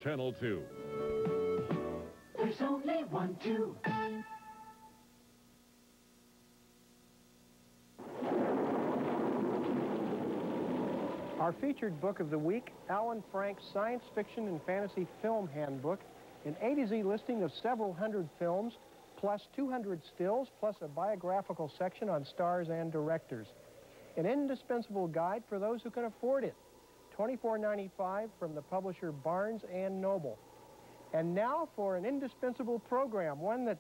Channel 2. There's only one, two. Our featured book of the week, Alan Frank's Science Fiction and Fantasy Film Handbook, an A to Z listing of several hundred films, plus 200 stills, plus a biographical section on stars and directors. An indispensable guide for those who can afford it. $24.95 from the publisher Barnes & Noble. And now for an indispensable program, one that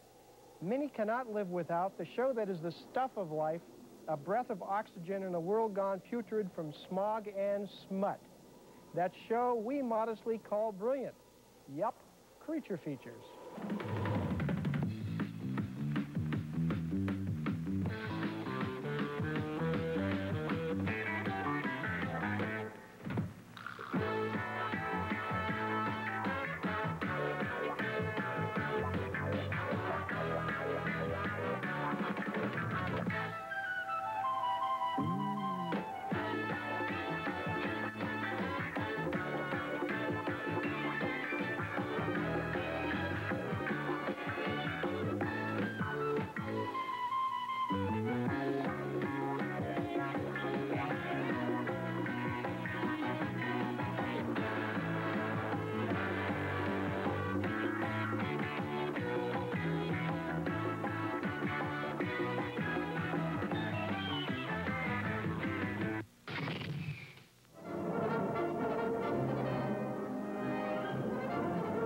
many cannot live without, the show that is the stuff of life, a breath of oxygen in a world gone putrid from smog and smut. That show we modestly call brilliant. Yup, Creature Features.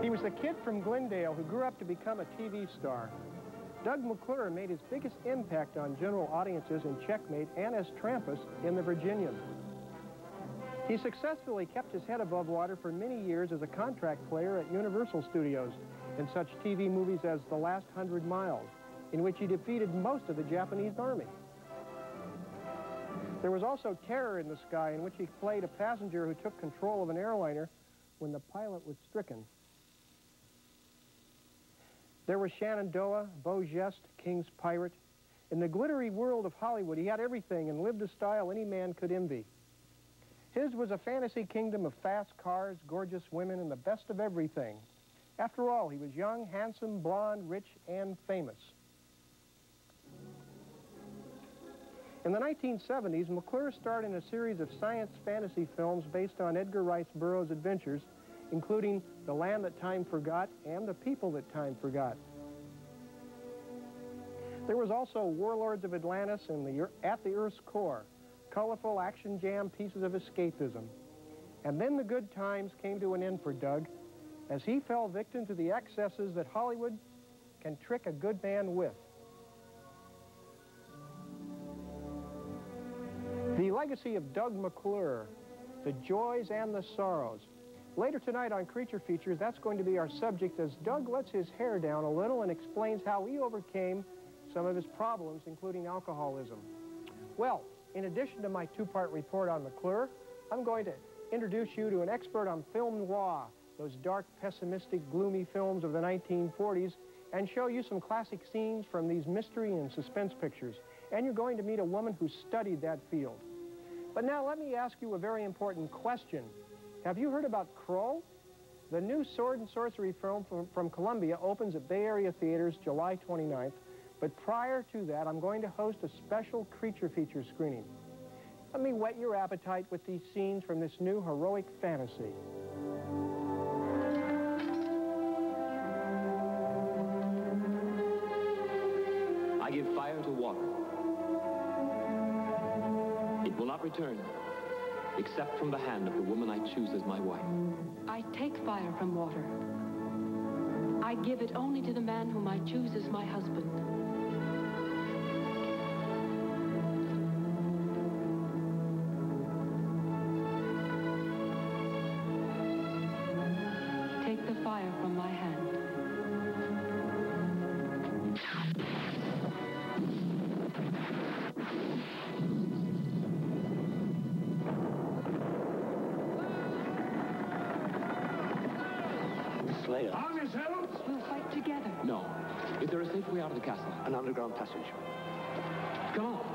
He was a kid from Glendale who grew up to become a TV star. Doug McClure made his biggest impact on general audiences in Checkmate and as Trampas in The Virginian. He successfully kept his head above water for many years as a contract player at Universal Studios in such TV movies as The Last 100 Miles, in which he defeated most of the Japanese army. There was also Terror in the Sky, in which he played a passenger who took control of an airliner when the pilot was stricken. There was Shenandoah, Beau Geste, King's Pirate. In the glittery world of Hollywood, he had everything and lived a style any man could envy. His was a fantasy kingdom of fast cars, gorgeous women, and the best of everything. After all, he was young, handsome, blonde, rich, and famous. In the 1970s, McClure starred in a series of science fantasy films based on Edgar Rice Burroughs' adventures, including The Land That Time Forgot and The People That Time Forgot. There was also Warlords of Atlantis and At the Earth's Core, colorful action jam pieces of escapism. And then the good times came to an end for Doug, as he fell victim to the excesses that Hollywood can trick a good man with. The legacy of Doug McClure, the joys and the sorrows. Later tonight on Creature Features, that's going to be our subject as Doug lets his hair down a little and explains how he overcame some of his problems, including alcoholism. Well, in addition to my two-part report on McClure, I'm going to introduce you to an expert on film noir, those dark, pessimistic, gloomy films of the 1940s, and show you some classic scenes from these mystery and suspense pictures. And you're going to meet a woman who studied that field. But now let me ask you a very important question. Have you heard about Crow? The new sword and sorcery film from Columbia opens at Bay Area Theaters July 29th. But prior to that, I'm going to host a special Creature Feature screening. Let me whet your appetite with these scenes from this new heroic fantasy. I give fire to water. It will not return, except from the hand of the woman I choose as my wife. I take fire from water. I give it only to the man whom I choose as my husband. Take the fire from my hand. Slayer. Arm yourselves! We'll fight together. No. Is there a safe way out of the castle? An underground passage. Come on.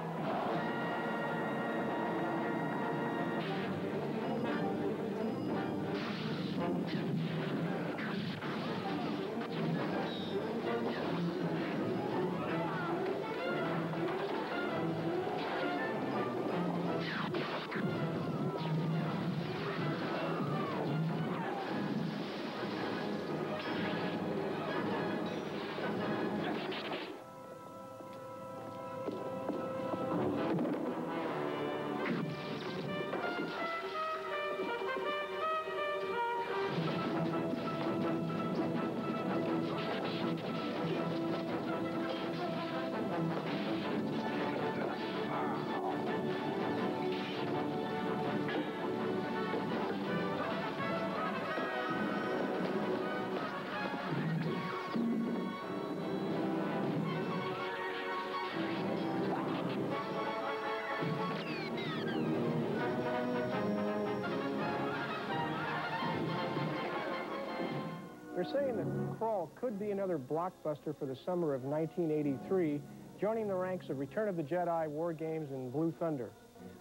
They're saying that Kroll could be another blockbuster for the summer of 1983, joining the ranks of Return of the Jedi, War Games, and Blue Thunder.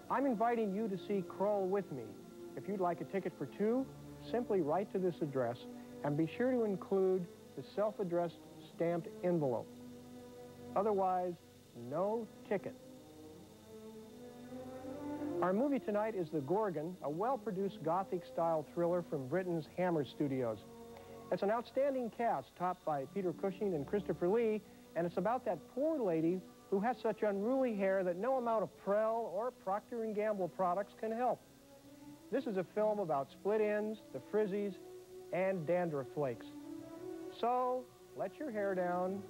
I'm inviting you to see Kroll with me. If you'd like a ticket for two, simply write to this address and be sure to include the self-addressed stamped envelope. Otherwise, no ticket. Our movie tonight is The Gorgon, a well-produced Gothic-style thriller from Britain's Hammer Studios. It's an outstanding cast topped by Peter Cushing and Christopher Lee, and it's about that poor lady who has such unruly hair that no amount of Prel or Procter & Gamble products can help. This is a film about split ends, the frizzies, and dandruff flakes. So, let your hair down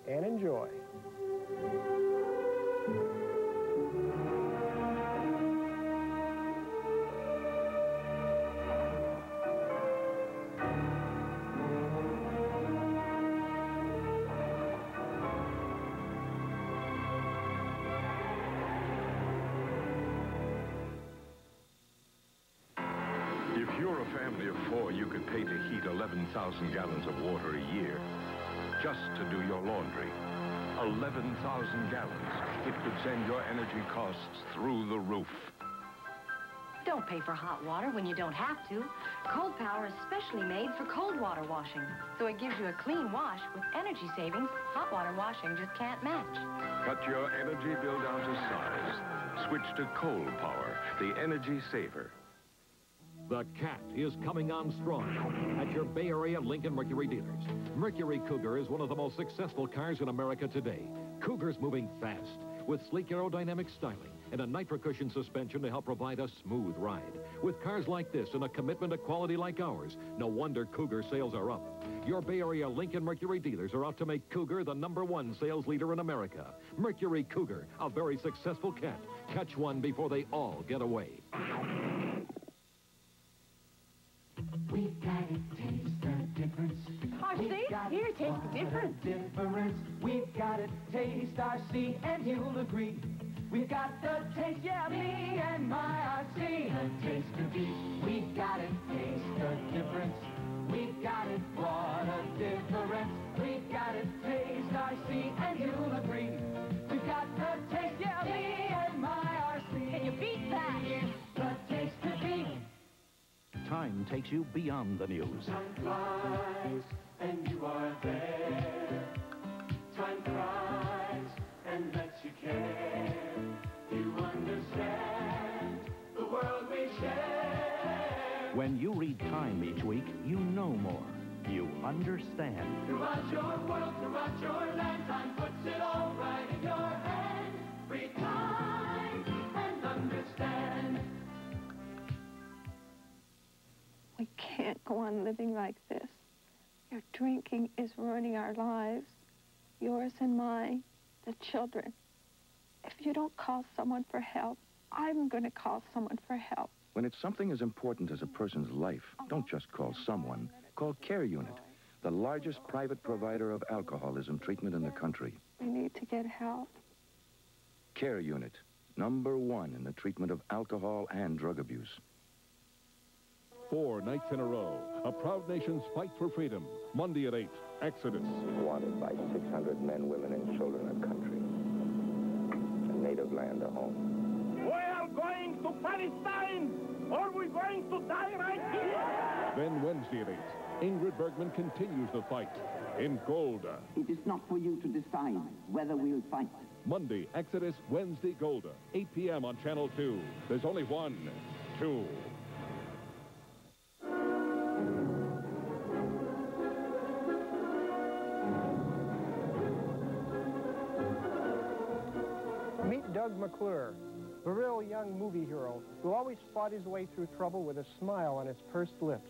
and enjoy. If you're a family of four, you could pay to heat 11,000 gallons of water a year just to do your laundry. 11,000 gallons. It could send your energy costs through the roof. Don't pay for hot water when you don't have to. Cold Power is specially made for cold water washing, so it gives you a clean wash with energy savings hot water washing just can't match. Cut your energy bill down to size. Switch to Cold Power, the energy saver. The Cat is coming on strong at your Bay Area Lincoln Mercury dealers. Mercury Cougar is one of the most successful cars in America today. Cougar's moving fast with sleek aerodynamic styling and a nitro cushion suspension to help provide a smooth ride. With cars like this and a commitment to quality like ours, no wonder Cougar sales are up. Your Bay Area Lincoln Mercury dealers are out to make Cougar the #1 sales leader in America. Mercury Cougar, a very successful Cat. Catch one before they all get away. We've got to taste the difference. RC, here, taste the difference. We've got to taste RC, and you'll agree. We've got the taste, yeah, me and my RC. The taste to beat. We've got to taste the difference. We've got it, what a difference. We've got to taste RC, and you'll agree. We've got the taste, yeah, me and my RC. Can you beat that? The taste to beat. Time takes you beyond the news. Time flies, and you are there. Time cries, and lets you care. You understand the world we share. When you read Time each week, you know more. You understand. Throughout your world, throughout your land, time puts it all right in your hand. Read Time and understand. We can't go on living like this. Your drinking is ruining our lives, yours and mine, the children. If you don't call someone for help, I'm going to call someone for help. When it's something as important as a person's life, don't just call someone. Call Care Unit, the largest private provider of alcoholism treatment in the country. We need to get help. Care Unit, #1 in the treatment of alcohol and drug abuse. 4 nights in a row, a proud nation's fight for freedom. Monday at 8, Exodus. Wanted by 600 men, women, and children a country. A native land, a home. We are going to Palestine, or we're going to die right here. Then Wednesday at 8, Ingrid Bergman continues the fight in Golda. It is not for you to decide whether we'll fight. Monday, Exodus, Wednesday, Golda, 8 p.m. on Channel 2. There's only one, 2. Meet Doug McClure, the real young movie hero who always fought his way through trouble with a smile on his pursed lips.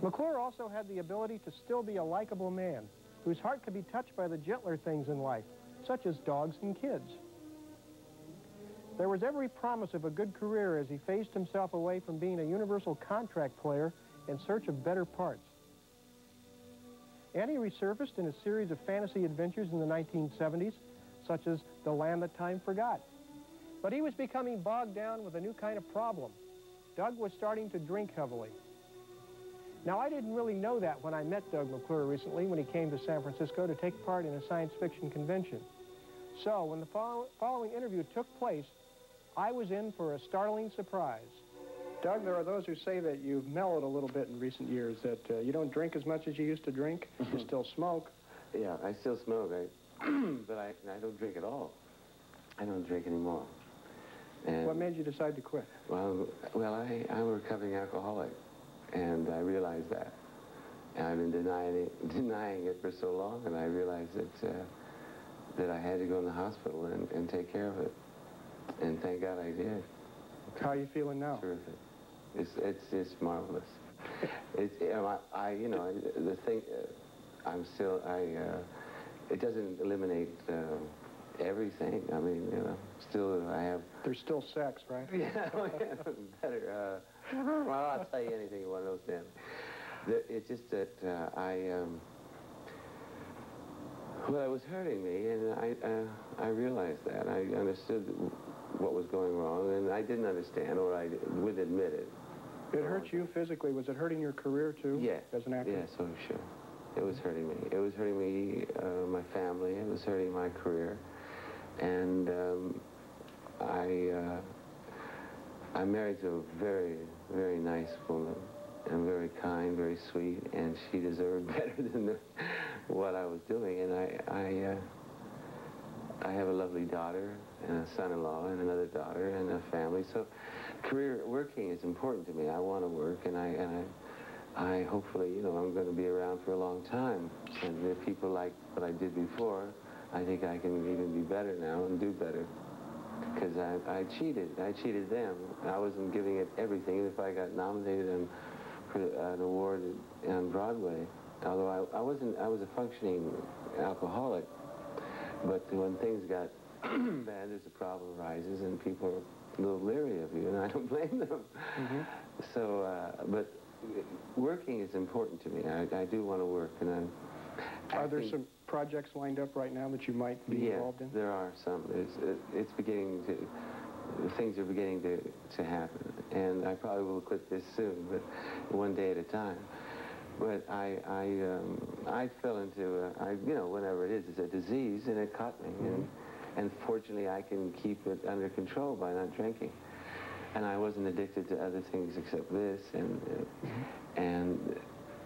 McClure also had the ability to still be a likable man whose heart could be touched by the gentler things in life, such as dogs and kids. There was every promise of a good career as he phased himself away from being a universal contract player in search of better parts. And he resurfaced in a series of fantasy adventures in the 1970s, such as The Land That Time Forgot. But he was becoming bogged down with a new kind of problem. Doug was starting to drink heavily. Now, I didn't really know that when I met Doug McClure recently when he came to San Francisco to take part in a science fiction convention. So, when the following interview took place, I was in for a startling surprise. Doug, there are those who say that you've mellowed a little bit in recent years, that you don't drink as much as you used to drink. You still smoke. Yeah, I still smoke, but I don't drink at all. I don't drink anymore. And what made you decide to quit? Well, I'm a recovering alcoholic, and I realized that. And I've been denying it for so long, and I realized that I had to go in the hospital and take care of it. And thank God I did. How are you feeling now? Terrific. It's marvelous. The thing, it doesn't eliminate everything. I mean, still I have... There's still sex, right? Yeah, better. Well, I'll tell you anything you want to know, Stanley. It's just that well, it was hurting me, and I realized that. I understood what was going wrong, and I didn't understand, or I wouldn't admit it. It hurt you physically. Was it hurting your career, too, as an actor? Yes, oh, sure. It was hurting me. It was hurting me, my family. It was hurting my career. And I'm married to a very, very nice woman, and very kind, very sweet, and she deserved better than what I was doing. And I have a lovely daughter, and a son-in-law, and another daughter, and a family. So working is important to me. I want to work, and I hopefully, I'm going to be around for a long time. And if people like what I did before, I think I can even be better now and do better. Because I cheated them. I wasn't giving it everything. Even if I got nominated for an award on Broadway, although I was a functioning alcoholic, but when things got bad, there's a problem arises, and people are a little leery of you, and I don't blame them. Mm-hmm. So, but working is important to me. I do want to work, and Are there some projects lined up right now that you might be involved in? Yeah, there are some. It's beginning to, things are beginning to happen, and I probably will quit this soon, but one day at a time. But I fell into, whenever it is, it's a disease, and it caught me, and fortunately I can keep it under control by not drinking. And I wasn't addicted to other things except this, and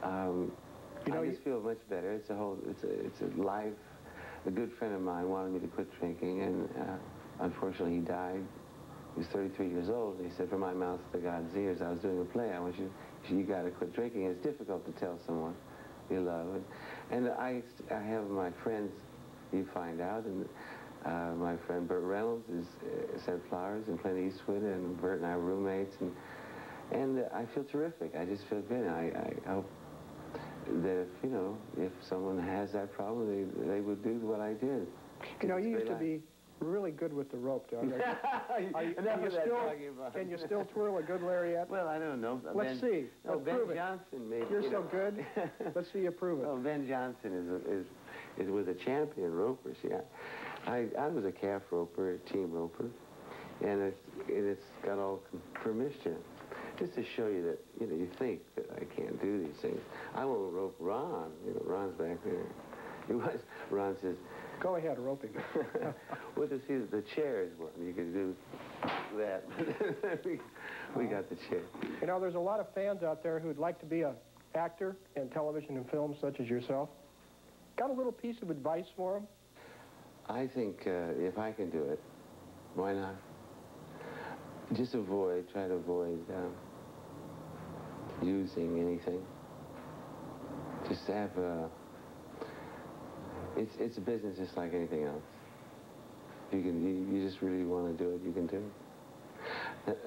I just feel much better. It's a life. A good friend of mine wanted me to quit drinking, and unfortunately he died. He was 33 years old, and he said, "From my mouth to God's ears, I was doing a play. I want you got to quit drinking." It's difficult to tell someone you love. And I have my friends, you find out, and my friend Burt Reynolds sent flowers, and Clint Eastwood, and Burt and I were roommates, and I feel terrific. I just feel good. I hope that if someone has that problem, they would do what I did. You used to be really good with the rope, Doug. Can you still twirl a good lariat? Well, I don't know. Let's see. Ben prove it. Johnson made. You're so good. Let's see you prove it. Well, Ben Johnson was a champion roper. See, I was a calf roper, a team roper, and it's got all permission. Just to show you that, you think that I can't do these things. I won't rope Ron. Ron's back there. Ron says, "Go ahead, roping." Well, to see the chair is one. You could do that. we got the chair. There's a lot of fans out there who'd like to be an actor in television and film, such as yourself. Got a little piece of advice for them? I think if I can do it, why not? Just try to avoid using anything. Just have it's a business just like anything else. You just really want to do it, you can do it.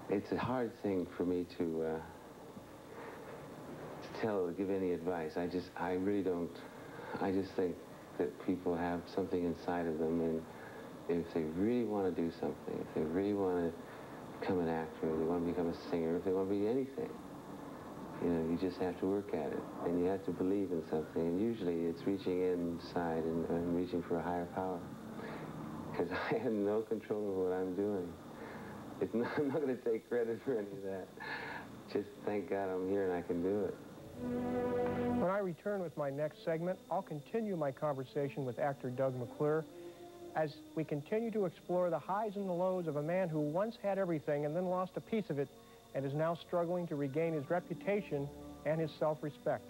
It's a hard thing for me to give any advice. I really don't. I just think that people have something inside of them, and if they really want to do something, if they really want to become an actor, if they want to become a singer, if they want to be anything, you just have to work at it, and you have to believe in something, and usually it's reaching inside and reaching for a higher power, because I have no control of what I'm doing. I'm not going to take credit for any of that. Just thank God I'm here and I can do it. When I return with my next segment, I'll continue my conversation with actor Doug McClure as we continue to explore the highs and the lows of a man who once had everything and then lost a piece of it and is now struggling to regain his reputation and his self-respect.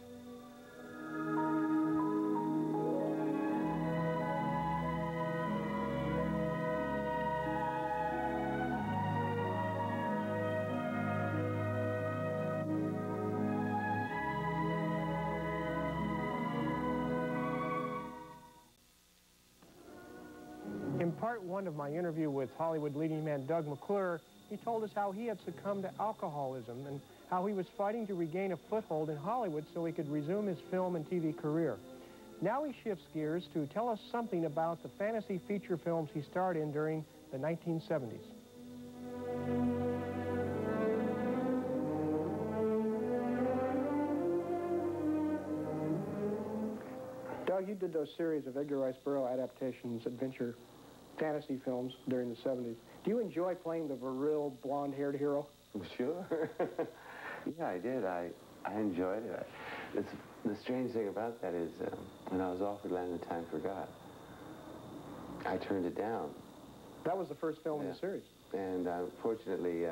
In part one of my interview with Hollywood leading man Doug McClure, he told us how he had succumbed to alcoholism and how he was fighting to regain a foothold in Hollywood so he could resume his film and TV career. Now he shifts gears to tell us something about the fantasy feature films he starred in during the 1970s. Doug, you did those series of Edgar Rice Burroughs adaptations, adventure fantasy films during the 70s. Do you enjoy playing the virile, blonde-haired hero? Sure. Yeah, I did. I enjoyed it. The strange thing about that is when I was offered Land of Time Forgot, I turned it down. That was the first film in the series. And fortunately,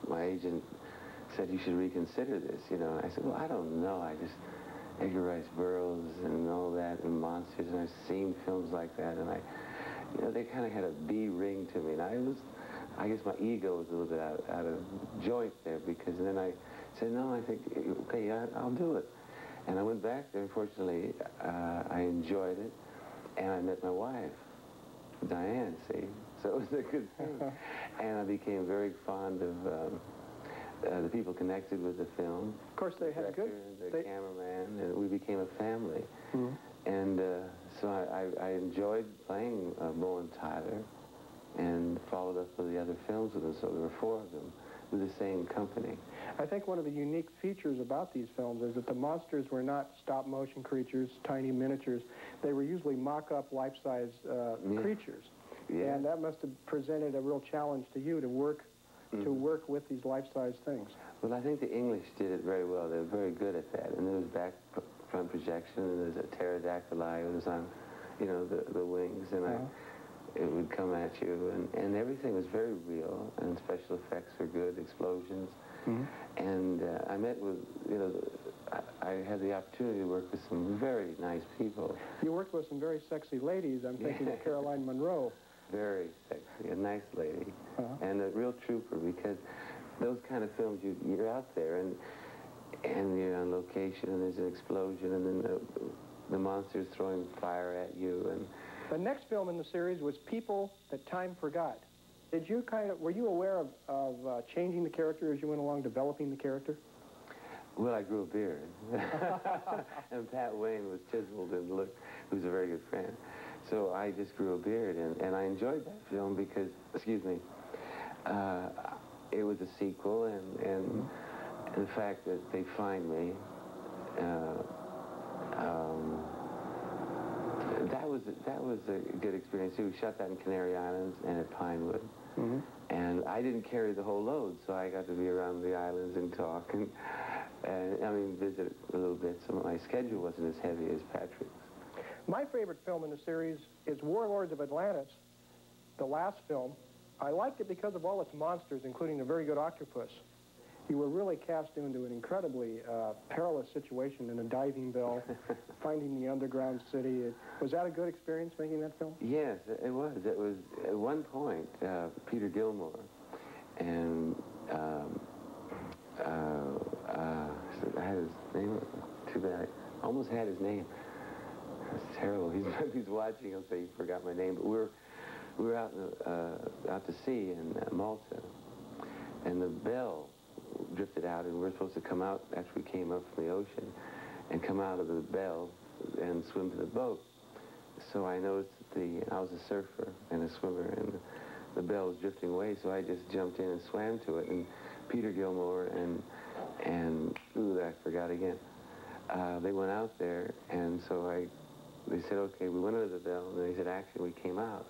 my agent said, you should reconsider this, you know. I said, well, I don't know. Edgar Rice Burroughs and all that, and monsters, and I've seen films like that, and they kind of had a B ring to me, and I guess my ego was a little bit out of joint there, because then I said, no, I think, okay, I'll do it. And I went back there, and fortunately, I enjoyed it, and I met my wife, Diane, see? So it was a good thing. And I became very fond of the people connected with the film. Of course, they had good... The cameraman, and we became a family. Mm-hmm. And so I enjoyed playing Bowen Tyler and followed up with the other films with them, so there were 4 of them with the same company. I think one of the unique features about these films is that the monsters were not stop-motion creatures, tiny miniatures. They were usually mock-up, life-size creatures. Yeah. And that must have presented a real challenge to you to work with these life-size things. Well, I think the English did it very well. They were very good at that. And there was back-front projection, and there was a pterodactyl eye. It was on, the wings, and it would come at you. And everything was very real, and special effects were good, explosions. Mm-hmm. And I met with, I had the opportunity to work with some very nice people. You worked with some very sexy ladies. I'm thinking of Caroline Munro. Very sexy, a nice lady, and a real trooper, because those kind of films, you're out there, and you're on location, and there's an explosion, and then the monster's throwing fire at you. And the next film in the series was People That Time Forgot. Were you aware of changing the character as you went along, developing the character? Well, I grew a beard, and Pat Wayne was chiseled and who's a very good friend. So I just grew a beard, and I enjoyed that film because, it was a sequel, and the fact that they find me, that was a good experience too. We shot that in Canary Islands and at Pinewood, and I didn't carry the whole load, so I got to be around the islands and talk and visit a little bit. So my schedule wasn't as heavy as Patrick's. My favorite film in the series is Warlords of Atlantis, the last film. I liked it because of all its monsters, including a very good octopus. You were really cast into an incredibly perilous situation in a diving bell, finding the underground city. Was that a good experience, making that film? Yes, it was. It was, at one point, Peter Gilmore, and I had his name, too bad. I almost had his name. It's terrible. He's watching. He'll say he forgot my name. But we were out to sea in Malta, and the bell drifted out, and we were supposed to come out after we came up from the ocean, and come out of the bell and swim to the boat. So I noticed that I was a surfer and a swimmer, and the bell was drifting away. So I just jumped in and swam to it. And Peter Gilmore and I forgot again. They went out there, and so they said, okay, we went under the bell, and they said, action, we came out.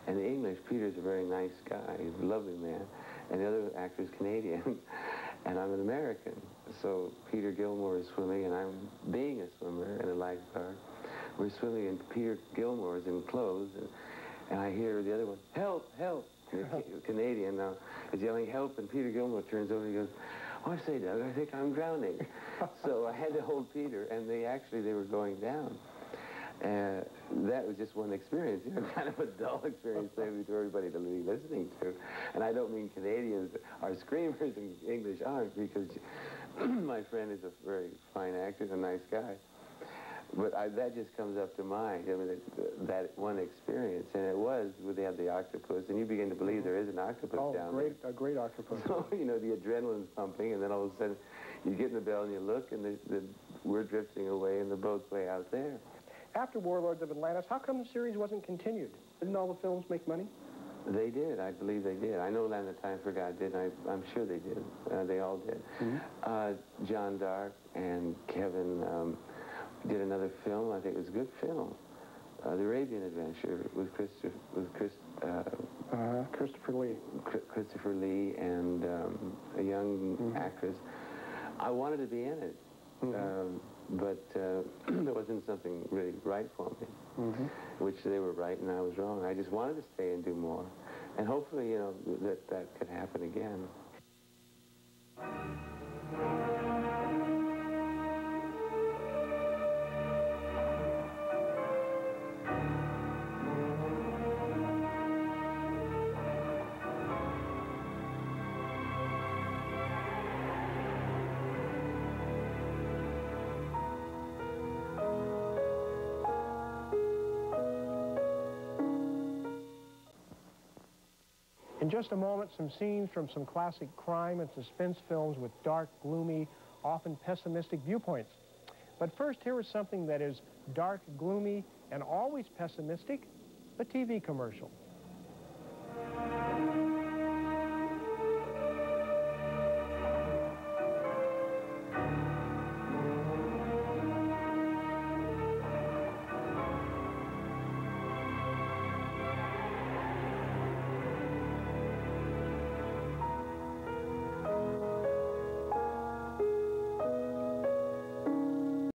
And in English, Peter's a very nice guy. He's a lovely man. And the other actor's Canadian, and I'm an American. So Peter Gilmore is swimming, and I'm being a swimmer and a lifeguard. We're swimming, and Peter Gilmore is in clothes, and I hear the other one, help, help. The Canadian now is yelling help, and Peter Gilmore turns over and he goes, oh, I say, Doug, I think I'm drowning. So I had to hold Peter, and they were going down. That was just one experience, you know, kind of a dull experience maybe to everybody to be listening to. And I don't mean Canadians are screamers and English aren't, because my friend is a very fine actor and a nice guy. But that just comes up to mind, I mean, that one experience. And it was where they had the octopus, and you begin to believe there is an octopus down there. A great octopus. So, you know, the adrenaline's pumping, and then all of a sudden you get in the bell and you look, and we're drifting away, and the boat's way out there. After Warlords of Atlantis, how come the series wasn't continued? Didn't all the films make money? They did. I believe they did. I know Land of Time for God did, and I'm sure they did. They all did. Mm-hmm. John Dark and Kevin did another film. I think it was a good film. The Arabian Adventure with Christopher Lee. Christopher Lee and a young actress. I wanted to be in it. But there wasn't something really right for me, which they were right and I was wrong. I just wanted to stay and do more. And hopefully, you know, that could happen again. In just a moment, some scenes from some classic crime and suspense films with dark, gloomy, often pessimistic viewpoints. But first, here is something that is dark, gloomy, and always pessimistic, the TV commercial.